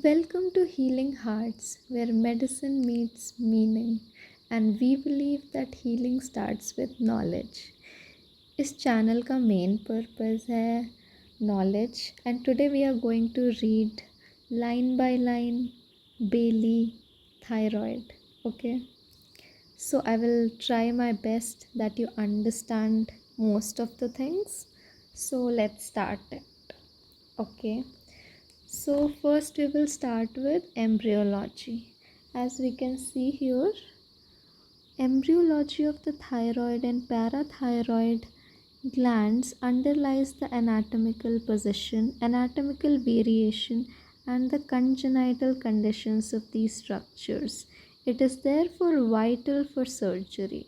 Welcome to Healing Hearts, where medicine meets meaning, and we believe that healing starts with knowledge. इस channel का main purpose है knowledge and today we are going to read line by line belly thyroid. Okay, so I will try my best that you understand most of the things. So let's start it. Okay, so first we will start with embryology. As we can see here, embryology of the thyroid and parathyroid glands underlies the anatomical position, anatomical variation, and the congenital conditions of these structures. It is therefore vital for surgery.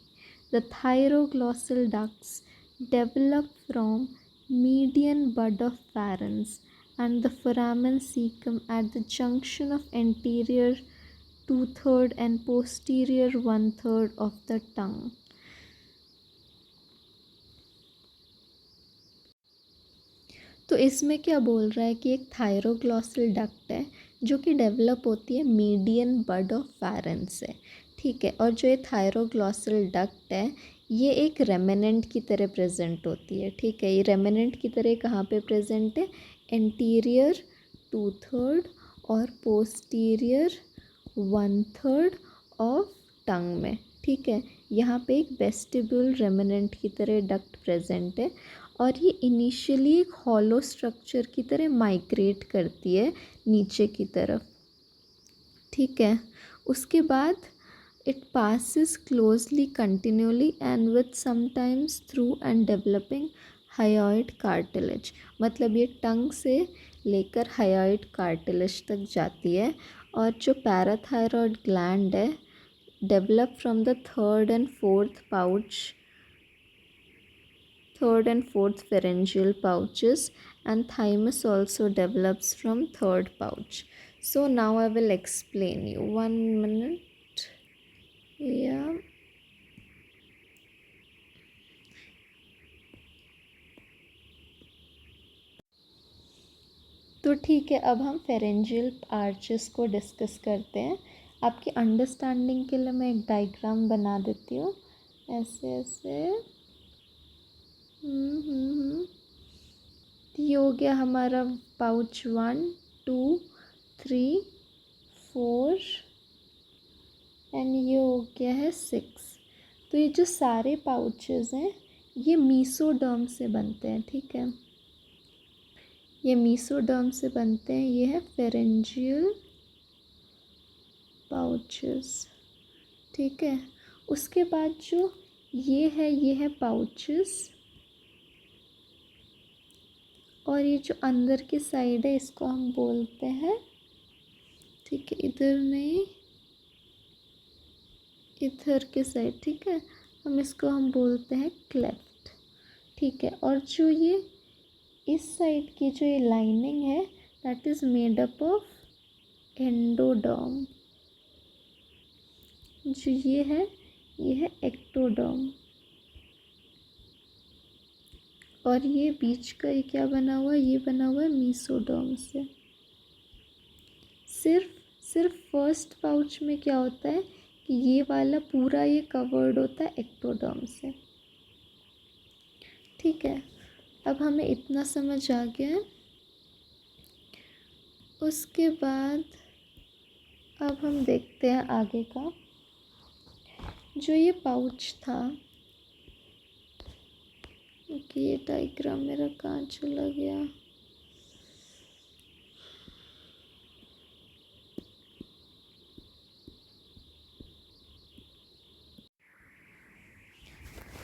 The thyroglossal ducts develop from median bud of pharynx and the foramen cecum at the junction of anterior two-third and posterior one-third of the tongue. तो इसमें क्या बोल रहा है कि एक थायरोग्लॉसल duct है जो कि डेवलप होती है मीडियन बड ऑफ फैरेंस से, ठीक है। और जो ये थायरोग्लॉसल डक्ट है ये एक रेमिनेंट की तरह प्रेजेंट होती है, ठीक है। ये रेमिनेंट की तरह कहाँ पे प्रेजेंट है? एंटीरियर टू थर्ड और posterior one third of tongue में, ठीक है। यहाँ पे एक वेस्टिब्यूल रेमिनेंट की तरह डक्ट प्रेजेंट है और ये इनिशियली एक हॉलो स्ट्रक्चर की तरह माइग्रेट करती है नीचे की तरफ, ठीक है। उसके बाद it passes closely continually and with sometimes through and developing hyoid cartilage, मतलब ये टंग से लेकर hyoid cartilage तक जाती है। और जो पैराथायरॉयड ग्लैंड है develop from the third and fourth pharyngeal pouches, and thymus also develops from third pouch. So now I will explain you. 1 minute. Yeah. तो ठीक है, अब हम फेरेंजियल आर्चेस को डिस्कस करते हैं। आपकी अंडरस्टैंडिंग के लिए मैं एक डायग्राम बना देती हूँ, ऐसे ऐसे। ये हो गया हमारा पाउच 1, 2, 3, 4 एंड ये हो गया है 6। तो ये जो सारे पाउचेस हैं ये मीसोडर्म से बनते हैं, ठीक है। ये मीसोडर्म से बनते हैं। ये है फेरेंजियल पाउचेस, ठीक है। उसके बाद जो ये है पाउचेस, और ये जो अंदर की साइड है इसको हम बोलते हैं, ठीक है, इधर नहीं, इधर के साइड, ठीक है, हम बोलते हैं क्लेफ्ट, ठीक है। और जो ये इस साइड की जो ये लाइनिंग है that is made up of endoderm. जो ये है एक्टोडर्म। और ये बीच का ये क्या बना हुआ है? ये बना हुआ है मीसोडर्म से। सिर्फ फर्स्ट पाउच में क्या होता है कि ये वाला पूरा ये कवर्ड होता है एक्टोडर्म से, ठीक है। अब हमें इतना समझ आ गया है। उसके बाद अब हम देखते हैं आगे का। जो ये पाउच था, ओके, ये डायग्राम मेरा कहाँ चला गया?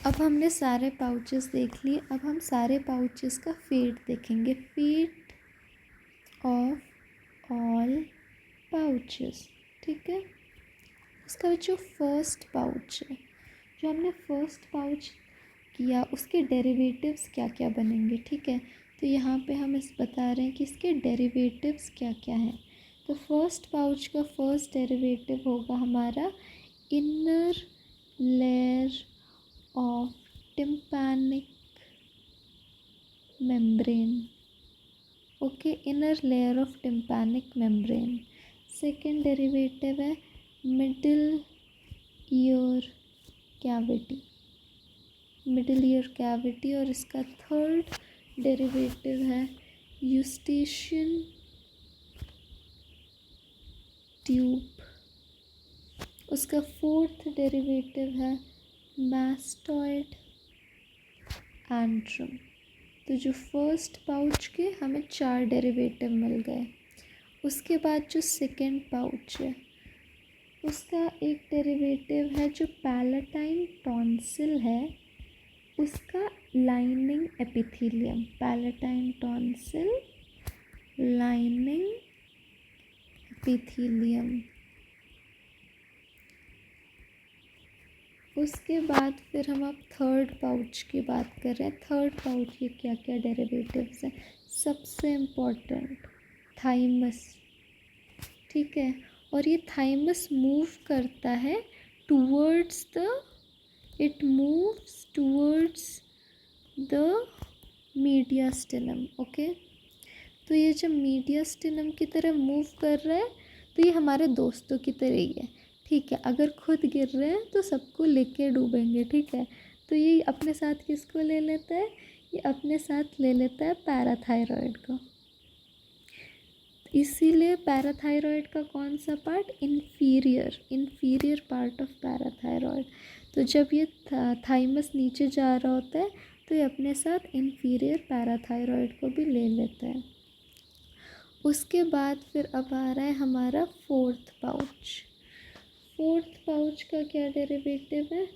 अब हमने सारे पाउचेस देख लिए। अब हम सारे पाउचेस का फेट देखेंगे। फेट ऑफ ऑल पाउचेस, ठीक है। उसका जो फर्स्ट पाउच है, जो हमने फर्स्ट पाउच किया उसके डेरिवेटिव्स क्या क्या बनेंगे, ठीक है। तो यहाँ पे हम इस बता रहे हैं कि इसके डेरिवेटिव्स क्या क्या हैं। तो फर्स्ट पाउच का फर्स्ट डेरिवेटिव होगा हमारा inner layer of tympanic membrane, okay, inner layer of tympanic membrane. Second derivative है middle ear cavity, middle ear cavity. और इसका थर्ड डेरिवेटिव है यूस्टेशियन ट्यूब। उसका फोर्थ डेरिवेटिव है मास्टॉइड एंट्रम। तो जो फर्स्ट पाउच के हमें 4 डेरिवेटिव मिल गए। उसके बाद जो सेकेंड पाउच है उसका एक डेरिवेटिव है जो पैलेटाइन टॉन्सिल है, उसका lining epithelium, palatine tonsil lining epithelium. उसके बाद फिर हम अब थर्ड पाउच की बात कर रहे हैं। थर्ड पाउच के क्या क्या डेरिवेटिव्स हैं। सबसे इम्पोर्टेंट थाइमस, ठीक है। और ये थाइमस मूव करता है towards the, it moves towards the mediastinum. Okay, तो ये जब मीडियास्टिनम की तरह मूव कर रहा है तो ये हमारे दोस्तों की तरह ही है, ठीक है। अगर खुद गिर रहे हैं तो सबको लेके डूबेंगे, ठीक है। तो ये अपने साथ किसको ले लेता है, ये अपने साथ ले लेता है पैराथायरॉयड को। इसीलिए पैराथायरॉयड का कौन सा part, inferior part of parathyroid. तो जब ये थाइमस नीचे जा रहा होता है तो ये अपने साथ इन्फीरियर पैराथायरॉयड को भी ले लेता है। उसके बाद फिर अब आ रहा है हमारा फोर्थ पाउच। फोर्थ पाउच का क्या डेरिवेटिव है,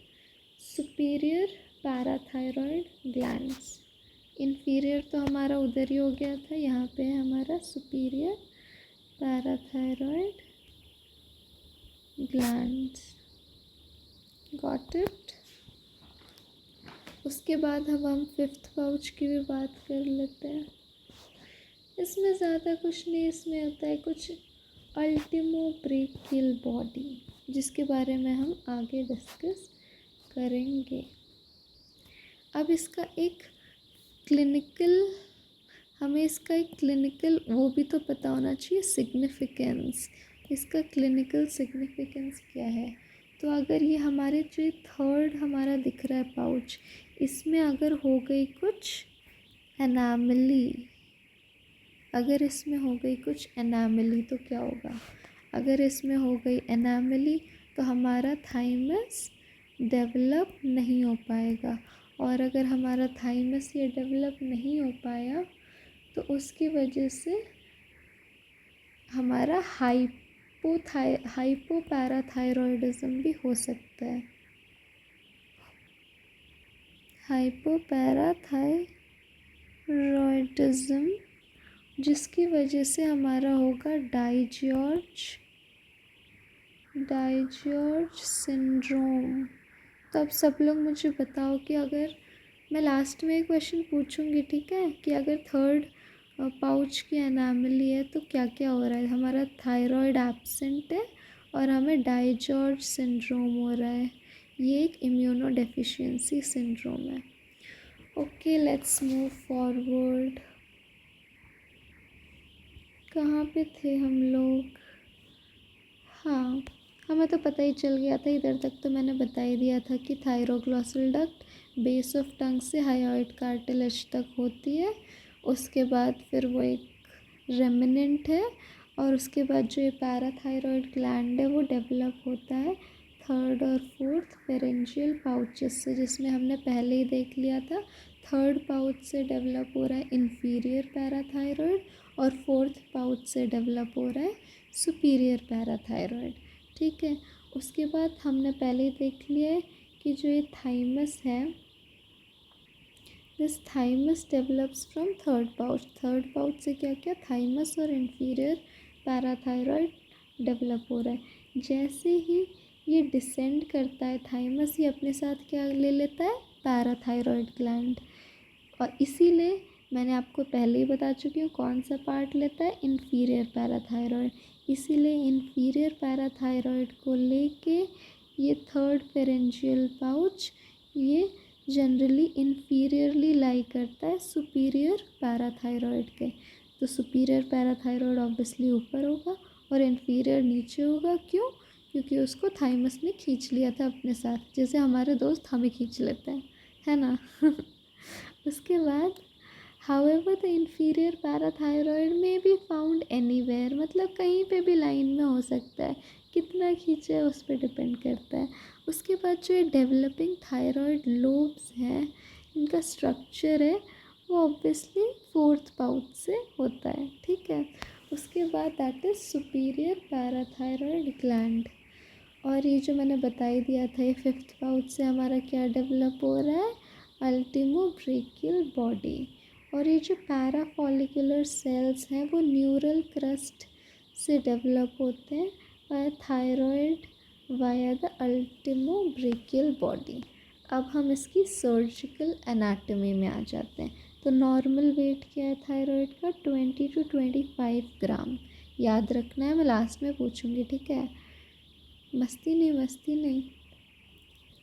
सुपीरियर पैराथायरॉयड ग्लैंड्स। इन्फीरियर तो हमारा उधर ही हो गया था, यहाँ पे है हमारा superior parathyroid glands. Got it. उसके बाद अब हम फिफ्थ पाउच की भी बात कर लेते हैं। इसमें ज़्यादा कुछ नहीं, इसमें होता है कुछ अल्टीमोब्रेकियल बॉडी, जिसके बारे में हम आगे डिस्कस करेंगे। अब इसका एक क्लिनिकल, हमें इसका एक क्लिनिकल वो भी तो पता होना चाहिए, सिग्निफिकेंस। इसका क्लिनिकल सिग्निफिकेंस क्या है। तो अगर ये हमारे जो थर्ड हमारा दिख रहा है पाउच, इसमें अगर हो गई कुछ एनामली, अगर इसमें हो गई कुछ एनामली तो क्या होगा, अगर इसमें हो गई एनामली तो हमारा थाइमस डेवलप नहीं हो पाएगा। और अगर हमारा थाइमस ये डेवलप नहीं हो पाया तो उसकी वजह से हमारा हाइपोपैराथायरॉयडिज्म भी हो सकता है। हाइपोपैराथायरॉयडिज्म, जिसकी वजह से हमारा होगा डाइजॉर्ज सिंड्रोम। तो अब सब लोग मुझे बताओ कि अगर मैं लास्ट में एक क्वेश्चन पूछूंगी, ठीक है, कि अगर थर्ड पाउच की एनामली है तो क्या क्या हो रहा है। हमारा थायराइड एब्सेंट है और हमें डाइजॉर्ज सिंड्रोम हो रहा है। ये एक इम्यूनो डेफिशिएंसी सिंड्रोम है। Okay, let's move forward. कहाँ पे थे हम लोग। हाँ, हमें तो पता ही चल गया था, इधर तक तो मैंने बता ही दिया था कि थायरोग्लॉसल डक्ट बेस ऑफ टंग से हायोइड कार्टिलेज तक होती है। उसके बाद फिर वो एक रेमिनेंट है और उसके बाद जो ये पैराथायरॉयड ग्लैंड है वो डेवलप होता है थर्ड और फोर्थ फेरेंजियल पाउचेस से, जिसमें हमने पहले ही देख लिया था। थर्ड पाउच से डेवलप हो रहा है इन्फीरियर पैराथायरॉयड और फोर्थ पाउच से डेवलप हो रहा है सुपीरियर पैराथायरॉयड, ठीक है। उसके बाद हमने पहले ही देख लिया है कि जो ये थाइमस है, this thymus develops from third pouch. Third pouch से क्या क्या, थाइमस और इन्फीरियर पैराथायरॉयड डेवलप हो रहा है। जैसे ही ये डिसेंड करता है थाइमस, ये अपने साथ क्या ले लेता है, पैराथायरॉयड ग्लैंड। और इसीलिए मैंने आपको पहले ही बता चुकी हूँ कौन सा पार्ट लेता है, इन्फीरियर पैराथायरॉयड। इसीलिए इन्फीरियर पैराथायरॉयड को लेके ये थर्ड फेरेंजियल पाउच ये जनरली इन्फीरियरली लाई करता है सुपीरियर पैराथायरॉयड के। तो तो सुपीरियर पैराथायरॉयड ऑब्वियसली ऊपर होगा और इन्फीरियर नीचे होगा। क्यों? क्योंकि उसको थाइमस ने खींच लिया था अपने साथ, जैसे हमारे दोस्त हमें खींच लेते हैं, है ना। उसके बाद हाउएवर द इन्फीरियर पैराथायरॉयड में बी फाउंड एनीवेयर, मतलब कहीं पे भी लाइन में हो सकता है, कितना खींचे है उस पर डिपेंड करता है। उसके बाद जो ये डेवलपिंग थायरॉयड लोब्स हैं, इनका स्ट्रक्चर है वो ऑब्वियसली फोर्थ पाउच से होता है, ठीक है। उसके बाद that is superior parathyroid gland. और ये जो मैंने बता ही दिया था, ये फिफ्थ पाउच से हमारा क्या डेवलप हो रहा है, अल्टीमो ब्रेकियल बॉडी। और ये जो पैराफॉलिकुलर सेल्स हैं वो न्यूरल क्रस्ट से डेवलप होते हैं by thyroid via the ultimo branchial body. अब हम इसकी सर्जिकल एनाटॉमी में आ जाते हैं। तो नॉर्मल वेट क्या है थायरॉयड का, 20 to 25 ग्राम। याद रखना है, मैं लास्ट में पूछूंगी, ठीक है। मस्ती नहीं, मस्ती नहीं।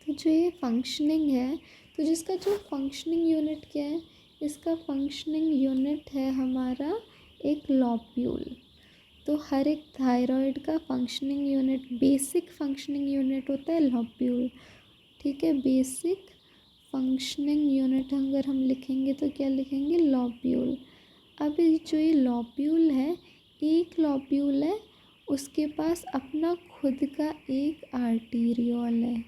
तो जो ये फंक्शनिंग है, तो जिसका जो फंक्शनिंग यूनिट क्या है, इसका फंक्शनिंग यूनिट है हमारा एक लॉब्यूल। तो हर एक थायरॉयड का functioning unit, basic functioning unit होता है लॉब्यूल, ठीक है। बेसिक फंक्शनिंग यूनिट अगर हम लिखेंगे तो क्या लिखेंगे, लॉब्यूल। अब जो ये लॉब्यूल है, एक लॉब्यूल है, उसके पास अपना खुद का एक आर्टीरियोल है,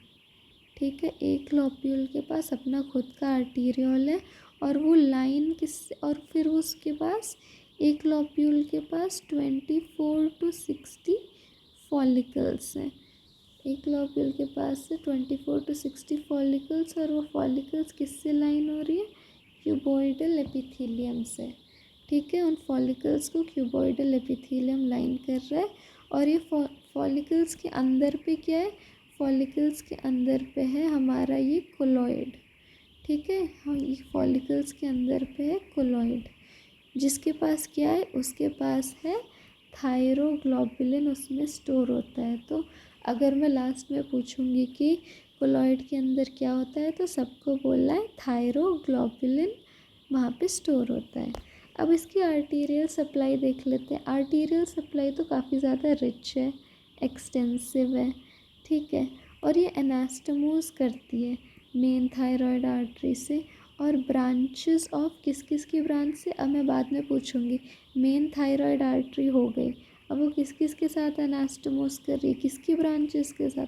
ठीक है। एक लॉब्यूल के पास अपना खुद का आर्टीरियोल है और वो लाइन किस, और फिर उसके पास एक लॉब्यूल के पास 24 to 60 फॉलिकल्स हैं। एक लॉब्यूल के पास से 24 to 60 फॉलिकल्स, और वो फॉलिकल्स किससे लाइन हो रही है, क्यूबॉइडल एपिथेलियम से, ठीक है। उन फॉलिकल्स को क्यूबॉइडल एपिथेलियम लाइन कर रहा है। और ये फॉलिकल्स के अंदर पे क्या है, फॉलिकल्स के अंदर पे है हमारा ये कोलॉइड, ठीक है। हाँ, ये फॉलिकल्स के अंदर पे है कोलॉइड, जिसके पास क्या है, उसके पास है थायरोग्लोबुलिन, उसमें स्टोर होता है। तो अगर मैं लास्ट में पूछूंगी कि कोलॉइड के अंदर क्या होता है, तो सबको बोलना है थायरोग्लोबुलिन वहाँ पे स्टोर होता है। अब इसकी आर्टीरियल सप्लाई देख लेते हैं। आर्टीरियल सप्लाई तो काफ़ी ज़्यादा रिच है, एक्सटेंसिव है, ठीक है। और ये एनास्टमोज करती है मेन थायरॉयड आर्टरी से, और ब्रांचेस ऑफ किस किस की ब्रांच से, अब मैं बाद में पूछूंगी। मेन थायरॉयड आर्टरी हो गई, अब वो किस किस के साथ एनास्टमोज कर रही है, किसकी ब्रांचेस के साथ,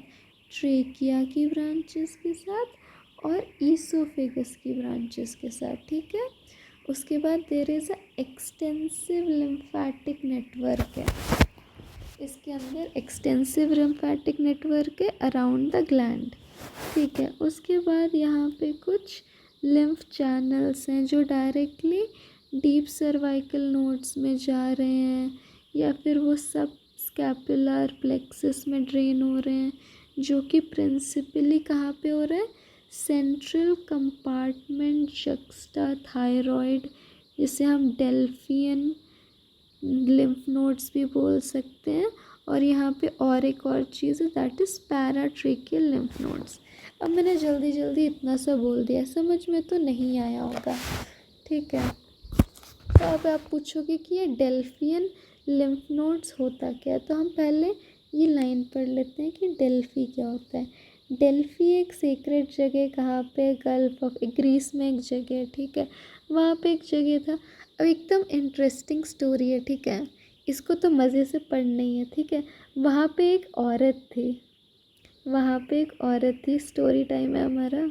ट्रेकिया की ब्रांचेस के साथ और ईसोफेगस की ब्रांचेस के साथ, ठीक है। उसके बाद there is a extensive lymphatic network है, इसके अंदर एक्सटेंसिव लिम्फैटिक नेटवर्क है अराउंड द ग्लैंड, ठीक है। उसके बाद यहाँ पे कुछ लिम्फ चैनल्स हैं जो डायरेक्टली डीप सर्वाइकल नोड्स में जा रहे हैं, या फिर वो सब स्कैपुलर प्लेक्सस में ड्रेन हो रहे हैं, जो कि प्रिंसिपली कहाँ पे हो रहा है, सेंट्रल कंपार्टमेंट जक्स्टा थायरॉयड, जिसे हम डेल्फियन लिम्फ नोड्स भी बोल सकते हैं। और यहाँ पे और एक और चीज़ है, दैट इज़ पैराट्रेकियल लिम्फ नोड्स। अब मैंने जल्दी जल्दी इतना सा बोल दिया, समझ में तो नहीं आया होगा, ठीक है। तो अब आप पूछोगे कि ये डेल्फियन लिम्फ नोड्स होता क्या है, तो हम पहले ये लाइन पढ़ लेते हैं कि डेल्फी क्या होता है। डेल्फी एक सीक्रेट जगह, कहाँ पे, गल्फ ऑफ, ग्रीस में एक जगह है, ठीक है। वहाँ पे एक जगह था। अब एकदम इंटरेस्टिंग स्टोरी है, ठीक है, इसको तो मज़े से पढ़ना ही है, ठीक है। वहाँ पे एक औरत थी, वहाँ पे एक औरत थी, स्टोरी टाइम है हमारा।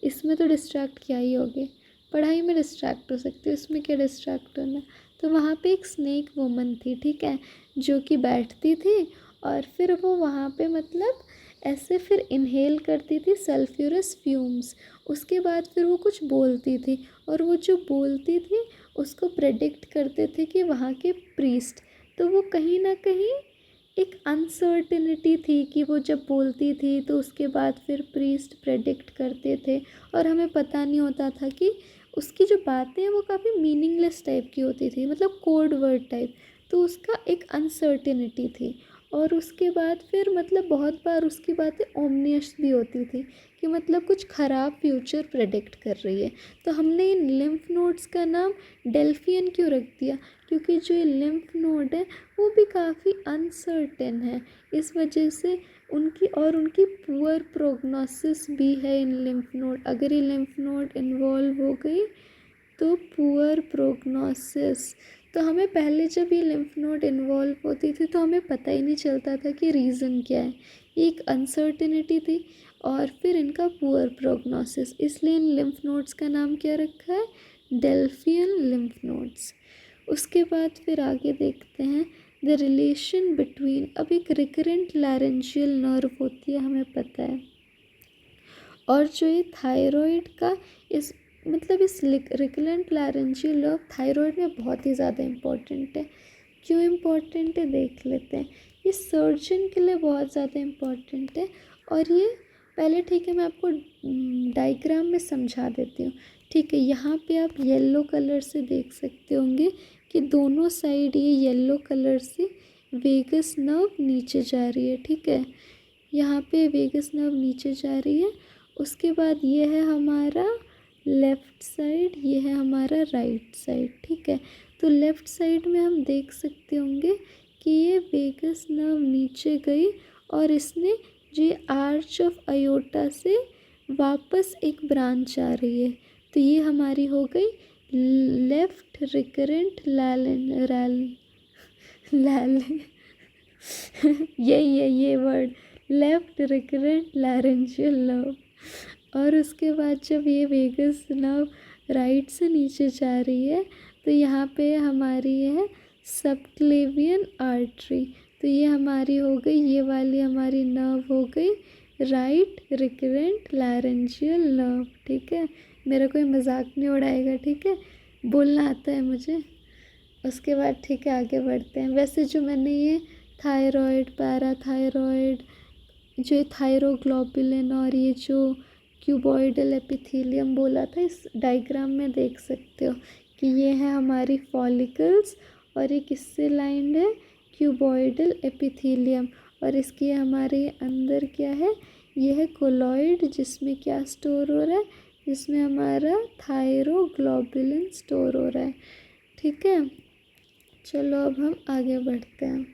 इसमें तो डिस्ट्रैक्ट क्या ही होगे, पढ़ाई में डिस्ट्रैक्ट हो सकती है, उसमें क्या डिस्ट्रैक्ट होना। तो वहाँ पे एक स्नेक वुमन थी, ठीक है, जो कि बैठती थी और फिर वो वहाँ पे मतलब ऐसे फिर इनहेल करती थी सल्फ्यूरस फ्यूम्स। उसके बाद फिर वो कुछ बोलती थी, और वो जो बोलती थी उसको प्रेडिक्ट करते थे कि वहाँ के प्रीस्ट। तो वो कहीं ना कहीं एक अनसर्टिनिटी थी कि वो जब बोलती थी तो उसके बाद फिर प्रीस्ट प्रेडिक्ट करते थे, और हमें पता नहीं होता था कि उसकी जो बातें हैं वो काफ़ी मीनिंगलेस टाइप की होती थी, मतलब कोड वर्ड टाइप। तो उसका एक अनसर्टिनिटी थी। और उसके बाद फिर मतलब बहुत बार उसकी बातें ओमनियस भी होती थी कि मतलब कुछ ख़राब फ्यूचर प्रेडिक्ट कर रही है। तो हमने इन लिम्फ नोड्स का नाम डेल्फियन क्यों रख दिया, क्योंकि जो ये लिम्फ नोड है वो भी काफ़ी अनसर्टेन है, इस वजह से उनकी पुअर प्रोग्नोसिस भी है इन लिम्फ नोड। अगर ये लिम्फ नोड इन्वॉल्व हो गई तो पुअर प्रोग्नोसिस। तो हमें पहले जब ये लिम्फ नोड इन्वॉल्व होती थी तो हमें पता ही नहीं चलता था कि रीज़न क्या है, ये एक अनसर्टिनिटी थी। और फिर इनका पुअर प्रोग्नोसिस, इसलिए इन लिम्फ नोड्स का नाम क्या रखा है, डेल्फियन लिम्फ नोड्स। उसके बाद फिर आगे देखते हैं द रिलेशन बिटवीन। अब एक रिकरेंट लैरेंजियल नर्व होती है, हमें पता है, और जो ये थायराइड का इस रिकरेंट लैरेंजियल नर्व थायराइड में बहुत ही ज़्यादा इम्पोर्टेंट है। क्यों इम्पोर्टेंट है देख लेते हैं। ये सर्जन के लिए बहुत ज़्यादा इम्पोर्टेंट है। और ये पहले ठीक है मैं आपको डायग्राम में समझा देती हूँ। ठीक है, यहाँ पे आप येलो कलर से देख सकते होंगे कि दोनों साइड ये येलो कलर से वेगस नर्व नीचे जा रही है। ठीक है, यहाँ पे वेगस नर्व नीचे जा रही है। उसके बाद ये है हमारा लेफ़्ट साइड, ये है हमारा राइट साइड। ठीक है, तो लेफ़्ट साइड में हम देख सकते होंगे कि ये वेगस नर्व नीचे गई और इसने जो आर्च ऑफ अयोटा से वापस एक ब्रांच आ रही है, तो ये हमारी हो गई लेफ़्ट रिकरेंट लैल यही है ये word, left recurrent laryngeal nerve. और उसके बाद जब ये वेगस नर्व राइट से नीचे जा रही है तो यहाँ पे हमारी है सबक्लेवियन आर्टरी। तो ये हमारी हो गई, ये वाली हमारी नर्व हो गई राइट रिकरेंट लैरेंजियल नर्व। ठीक है, मेरा कोई मजाक नहीं उड़ाएगा, ठीक है, बोलना आता है मुझे। उसके बाद ठीक है आगे बढ़ते हैं। वैसे जो मैंने ये थायराइड, पैराथायराइड, जो थायरोग्लोबुलिन और ये जो क्यूबॉइडल एपिथेलियम बोला था, इस डायग्राम में देख सकते हो कि ये है हमारी फॉलिकल्स और ये किससे लाइंड है, क्यूबॉइडल एपिथेलियम। और इसके हमारे अंदर क्या है, ये है कोलॉइड, जिसमें क्या स्टोर हो रहा है, जिसमें हमारा थायरोग्लोबुलिन स्टोर हो रहा है। ठीक है, चलो अब हम आगे बढ़ते हैं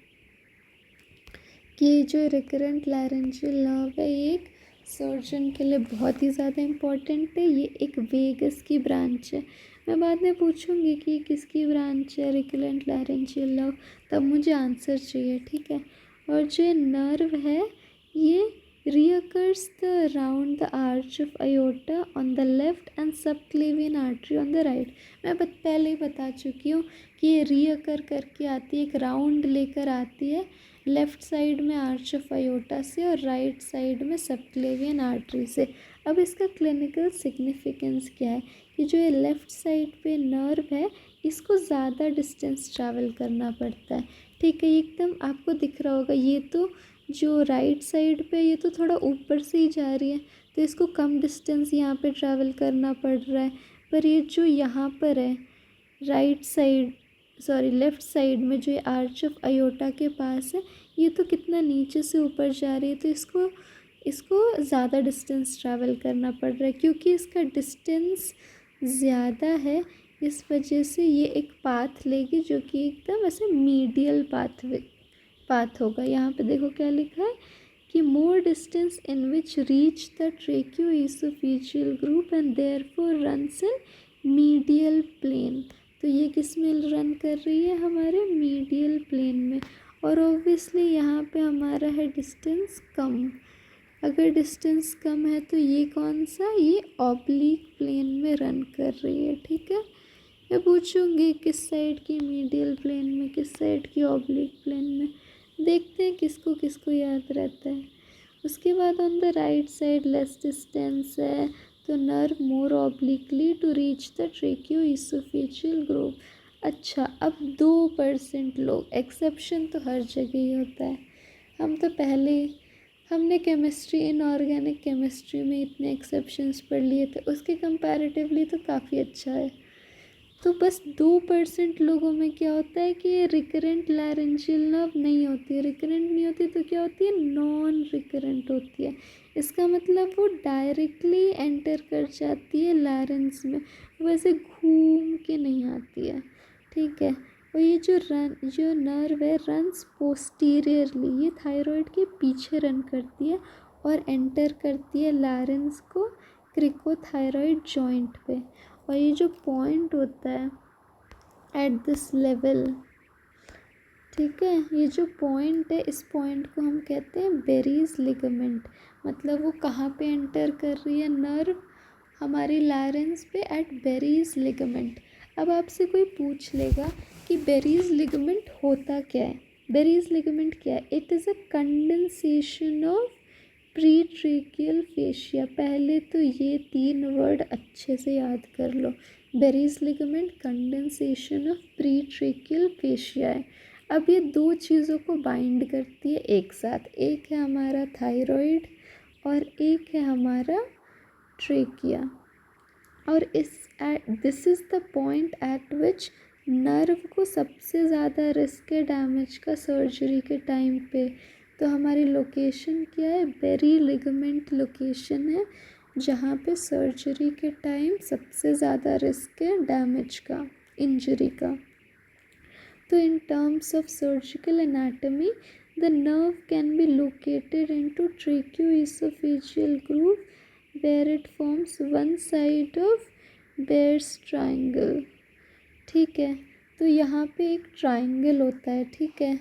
कि जो रिकरेंट लैरेंजियल नर्व है ये एक सर्जन के लिए बहुत ही ज़्यादा इम्पॉर्टेंट है। ये एक वेगस की ब्रांच है। मैं बाद में पूछूंगी कि किसकी ब्रांच है रिकरेंट लैरेंजियल नर्व, तब मुझे आंसर चाहिए। ठीक है, और जो नर्व है ये reoccurs the around the arch of aorta on the left and subclavian artery on the right। मैं पहले ही बता चुकी हूँ कि ये रीअकर करके आती है, एक राउंड लेकर आती है लेफ़्ट साइड में आर्च ऑफ अयोटा से और राइट साइड में सबक्लेवियन आर्टरी से। अब इसका क्लिनिकल सिग्निफिकेंस क्या है कि जो ये लेफ़्ट साइड पे नर्व है इसको ज़्यादा डिस्टेंस ट्रैवल करना पड़ता है। ठीक है, एकदम आपको दिख रहा होगा, ये तो जो राइट साइड पे ये तो थोड़ा ऊपर से ही जा रही है तो इसको कम डिस्टेंस यहाँ पे ट्रैवल करना पड़ रहा है। पर ये जो यहाँ पर है लेफ़्ट साइड में जो ये आर्च ऑफ अयोटा के पास है, ये तो कितना नीचे से ऊपर जा रही है, तो इसको ज़्यादा डिस्टेंस ट्रैवल करना पड़ रहा है। क्योंकि इसका डिस्टेंस ज़्यादा है इस वजह से ये एक पाथ लेगी जो कि एकदम ऐसे मीडियल पाथ होगा। यहाँ पे देखो क्या लिखा है कि more distance in which reach the tracheoesophageal group and therefore runs in medial plane. तो ये किस में रन कर रही है, हमारे मीडियल प्लेन में। और ऑब्वियसली यहाँ पे हमारा है डिस्टेंस कम। अगर डिस्टेंस कम है तो ये कौन सा, ये ऑब्लिक प्लेन में रन कर रही है। ठीक है, मैं पूछूंगी किस साइड की मीडियल प्लेन में, किस साइड की ऑब्लिक प्लेन में, देखते हैं किसको किसको याद रहता है। उसके बाद on the right side less distance है तो nerve more obliquely to reach the tracheoesophageal group. अच्छा, अब 2% लोग, एक्सेप्शन तो हर जगह ही होता है। हमने केमिस्ट्री, इनऑर्गेनिक केमिस्ट्री में इतने एक्सेप्शंस पढ़ लिए थे, उसके कंपैरेटिवली तो काफ़ी अच्छा है। तो बस 2% लोगों में क्या होता है कि ये रिकरेंट लैरेंजियल नर्व नहीं होती है। रिकरेंट नहीं होती तो क्या होती है, नॉन रिकरेंट होती है। इसका मतलब वो डायरेक्टली एंटर कर जाती है लैरेंस में, वैसे घूम के नहीं आती है, ठीक है। और ये जो नर्व है रन्स पोस्टीरियरली, ये थायराइड के पीछे रन करती है और एंटर करती है लैरेंस को क्रिकोथायरॉइड जॉइंट पे। और ये जो पॉइंट होता है एट दिस लेवल, ठीक है, ये जो पॉइंट है इस पॉइंट को हम कहते हैं बेरीज लिगामेंट। मतलब वो कहाँ पे एंटर कर रही है नर्व, हमारी लैरेंस पे एट बेरीज लिगामेंट। अब आपसे कोई पूछ लेगा कि बेरीज लिगामेंट होता क्या है, बेरीज लिगामेंट क्या है? It is a condensation of pretracheal fascia. पहले तो ये 3 वर्ड अच्छे से याद कर लो, Berry's ligament, condensation of pretracheal fascia है। अब ये 2 चीज़ों को बाइंड करती है एक साथ, एक है हमारा थायराइड और एक है हमारा ट्रेकिया। और this is the point eight which nerve को सबसे ज़्यादा रिस्क है डैमेज का सर्जरी के टाइम पे। तो हमारी लोकेशन क्या है, बेरी लिगामेंट लोकेशन है, जहाँ पे सर्जरी के टाइम सबसे ज़्यादा रिस्क है डैमेज का, इंजरी का। तो in terms of surgical anatomy, the nerve can be located into tracheoesophageal groove where it forms one side of Bear's triangle, ठीक है। तो यहाँ पे एक ट्राइंगल होता है, ठीक है,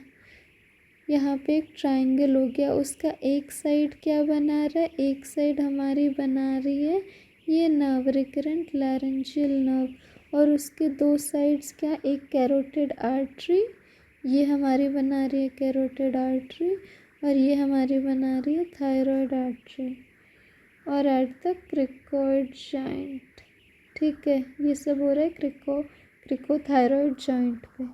यहाँ पे एक ट्राइंगल हो गया, उसका एक साइड क्या बना रहा है, एक साइड हमारी बना रही है ये नर्व, रिकरेंट लैरेंजियल नर्व, और उसके 2 साइड्स क्या, एक कैरोटिड आर्टरी, ये हमारी बना रही है कैरोटिड आर्टरी, और ये हमारी बना रही है थायराइड आर्टरी, और एट द क्रिकोइड जॉइंट, ठीक है, ये सब हो रहा है क्रिकोथायरॉइड जॉइंट पे।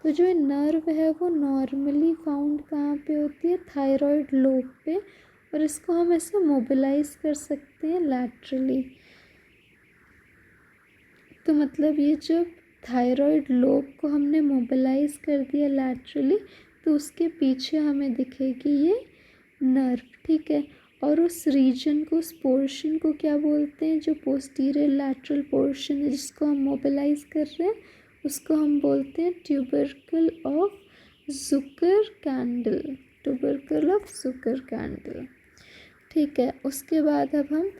तो जो नर्व है वो नॉर्मली फाउंड कहाँ पे होती है, थायराइड लोब पे, और इसको हम ऐसे मोबिलाइज कर सकते हैं लैटरली। तो मतलब ये जब थायराइड लोब को हमने मोबिलाइज कर दिया लैटरली, तो उसके पीछे हमें दिखेगी ये नर्व, ठीक है। और उस रीजन को, उस पोर्शन को क्या बोलते हैं, जो पोस्टीरियर लैटरल पोर्शन है जिसको हम मोबिलाइज कर रहे हैं, उसको हम बोलते हैं tubercle of Zucker candle, tubercle of Zucker candle, ठीक है। उसके बाद अब हम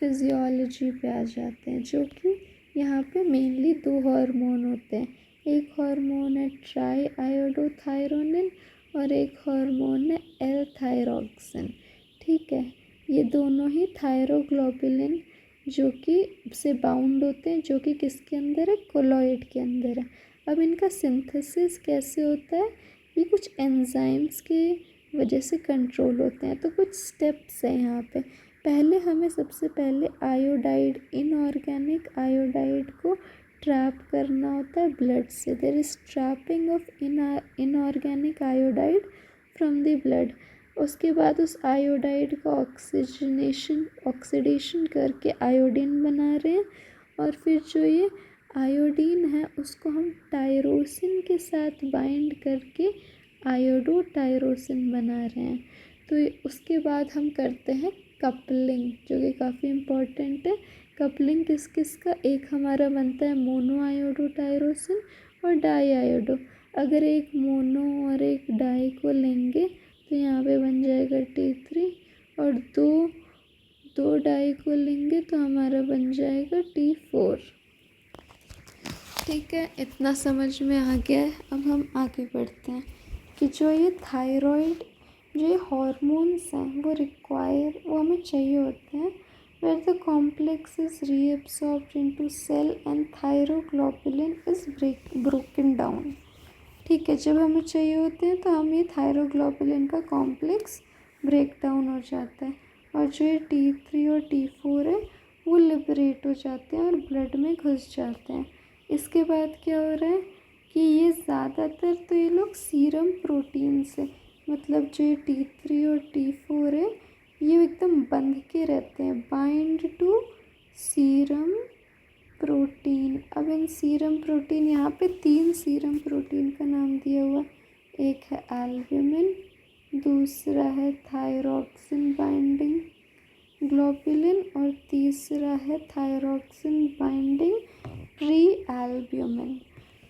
फिजियोलॉजी पे आ जाते हैं, जो कि यहाँ पे मेनली 2 हार्मोन होते हैं। एक हार्मोन है ट्राई आयोडोथायरोनिन और एक हार्मोन है एल थायरोक्सिन, ठीक है। ये दोनों ही थायरोग्लोबुलिन जो कि से बाउंड होते हैं, जो कि किसके अंदर है, कोलॉइड के अंदर है। अब इनका सिंथेसिस कैसे होता है, ये कुछ एंजाइम्स के वजह से कंट्रोल होते हैं। तो कुछ स्टेप्स हैं यहाँ पे। पहले हमें सबसे पहले आयोडाइड, इनऑर्गेनिक आयोडाइड को ट्रैप करना होता है ब्लड से। There is trapping of inorganic iodide from the blood. उसके बाद उस आयोडाइड का ऑक्सीडेशन करके आयोडीन बना रहे हैं, और फिर जो ये आयोडीन है उसको हम टायरोसिन के साथ बाइंड करके आयोडोटायरोसिन बना रहे हैं। तो उसके बाद हम करते हैं कपलिंग, जो कि काफ़ी इम्पॉर्टेंट है। कपलिंग किस किस का, एक हमारा बनता है मोनो आयोडोटायरोसिन और डाई आयोडो। अगर एक मोनो और एक डाई को लेंगे तो यहाँ पे बन जाएगा T3, और दो डाई को लेंगे तो हमारा बन जाएगा T4, ठीक है। इतना समझ में आ गया है। अब हम आगे बढ़ते हैं कि जो ये थायराइड, जो ये हॉर्मोन्स हैं वो हमें चाहिए होते हैं where the complex is reabsorbed into cell and thyroglobulin is broken down, ठीक है। जब हमें चाहिए होते हैं तो हम ये थायरोग्लोबुलिन का कॉम्प्लेक्स ब्रेक डाउन हो जाता है, और जो ये T3 और T4 है वो लिबरेट हो जाते हैं और ब्लड में घुस जाते हैं। इसके बाद क्या हो रहा है कि ये ज़्यादातर तो ये लोग सीरम प्रोटीन से, मतलब जो ये T3 और T4 है ये एकदम बंध के रहते हैं, बाइंड टू सीरम प्रोटीन। अब इन सीरम प्रोटीन, यहाँ पे 3 सीरम प्रोटीन का नाम दिया हुआ है। एक है एल्ब्यूमिन, दूसरा है थायरॉक्सिन बाइंडिंग ग्लोबुलिन और तीसरा है थायरॉक्सिन बाइंडिंग प्री एल्ब्यूमिन।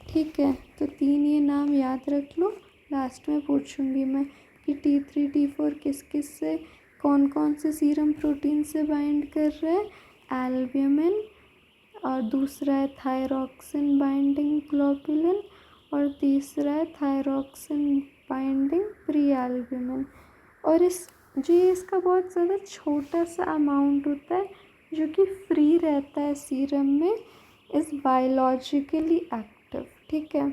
ठीक है, तो 3 ये नाम याद रख लो। लास्ट में पूछूंगी मैं कि T3 T4 किस किस से, कौन कौन से सीरम प्रोटीन से बाइंड कर रहे हैं। एल्ब्यूमिन, और दूसरा है थायरॉक्सिन बाइंडिंग ग्लोबुलिन और तीसरा है थायरॉक्सिन बाइंडिंग प्री एल्ब्यूमिन। और इसका बहुत ज़्यादा छोटा सा अमाउंट होता है जो कि फ्री रहता है सीरम में, इज़ बायोलॉजिकली एक्टिव। ठीक है।